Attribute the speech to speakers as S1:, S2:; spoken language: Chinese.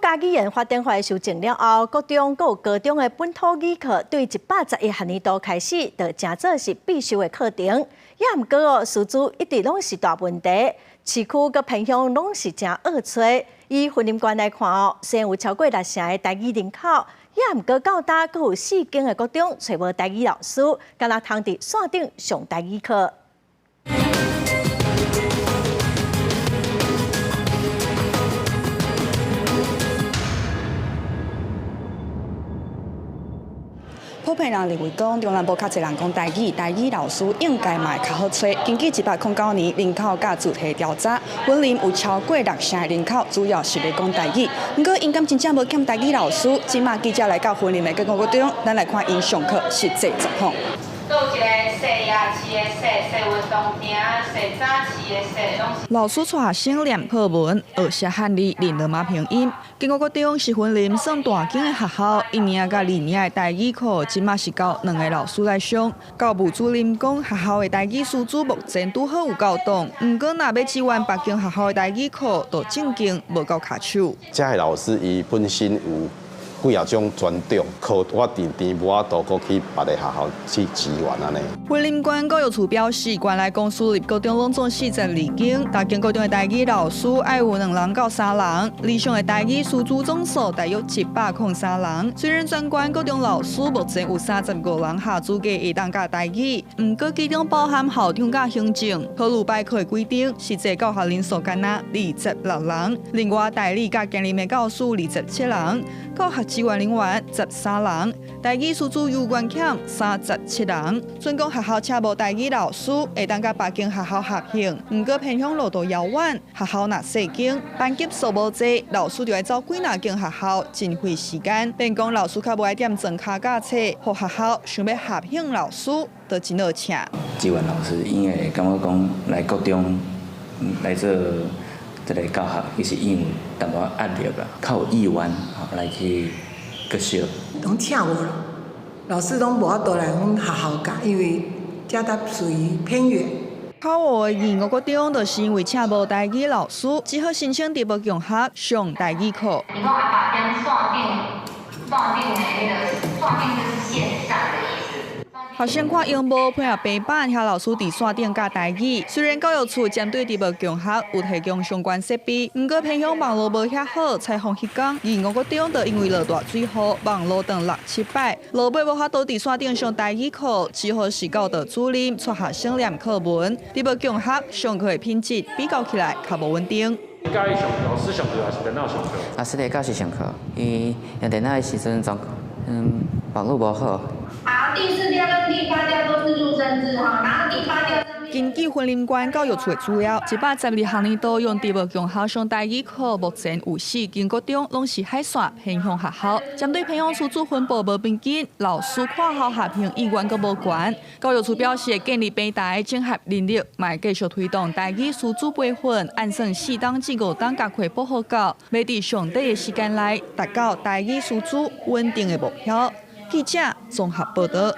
S1: 家语言发展法修正了后，国中佮高中的本土语课对111学年度开始，就正做是必修的课程。也毋过哦，师资一直拢是大问题，市区佮偏乡拢是真恶找。以云林县来看哦，虽然有超过60成的台语人口，也毋过较大佮有4间的国中找无台语老师，敢若通伫线顶上台语课。
S2: 普遍人认为讲，中南部较侪人讲台语，台语老师应该嘛会较好找。根据109年人口甲主题调查，云林有超过60成的人口主要是咧讲台语。不过，因敢真正无欠台语老师，即马记者来到云林的各国中，咱来看因上课实际状况。
S3: 有一个细夜市的细运动亭，细早市的细拢是。
S2: 老师带学生练课文、学写汉字、练罗马拼音。经过国中是云林算大间的学校，1年甲2年的台语课，即马是交2个老师来上。教务主任讲，学校的台语师资目前拄好有够动，不过若要支援北京学校的台语课，就正经无够卡手。
S4: 这个老师伊本身有。 几啊种专长，靠我甜无法度过去别个学校去支援安尼。
S2: 云林县教育处表示，原来公私立高中拢总42间，大间高中的台语老师爱有2人到3人，理想的台语师资总数大约103人。虽然全县高中老师目前有35人下资格会当教台语，不过其中包含校长甲行政。考虑备课的规定，实际教学人数干那26人，另外代理甲兼任的教师27人，教学支援人员13人，台语师资有关欠37人。全港学校请无台语老师，会当甲北京学校合并。不过偏向路途遥远，学校若细间，班级数无济，老师就要走几哪间学校，真费时间。变讲老师较无爱点装卡架册，互学校想要合并老师，就真好请。
S5: 支援老师因为感觉讲来国中来做这个教学，其实因为淡薄压力啦，较有意愿来去。 个少，
S6: 拢请无咯，老师拢无法度来阮学校教，因为遮搭属于偏远。
S2: 考学的2个国中，就是因为请无台语老师，只好申请第无强学上台语课。
S3: 你讲阿爸边线顶的那个线顶就是线上的意思。
S2: 学生看用无配合白板，遐老师伫线顶教台语。虽然教育处针对第无强学有提供相关设备，不过偏向网络无遐好。采访迄天，2、5国中就因为落大水雨，网络断6、7摆，落尾无法度伫线顶上台语课，只好是教导主任带学生练课文。第无强学上课的品质比较起来较无稳定。
S7: 应该老师上课还是电脑上课？
S8: 老师在教室上课，伊用电脑的时阵网络无好。
S3: 好，第4条跟第8条都是入声字哈，然后第8条。
S2: 根据云林县教育处的资料，112学年度用第无强校上台语课，目前有4间国中拢是海线偏乡学校。针对偏乡师资分布无平均，老师跨校合并意愿阁无悬。教育处表示，建立平台整合能力，卖继续推动台语师资培训，按算4档至5档学会报好教，要伫上短的时间内达到台语师资稳定的目标。记者综合报道。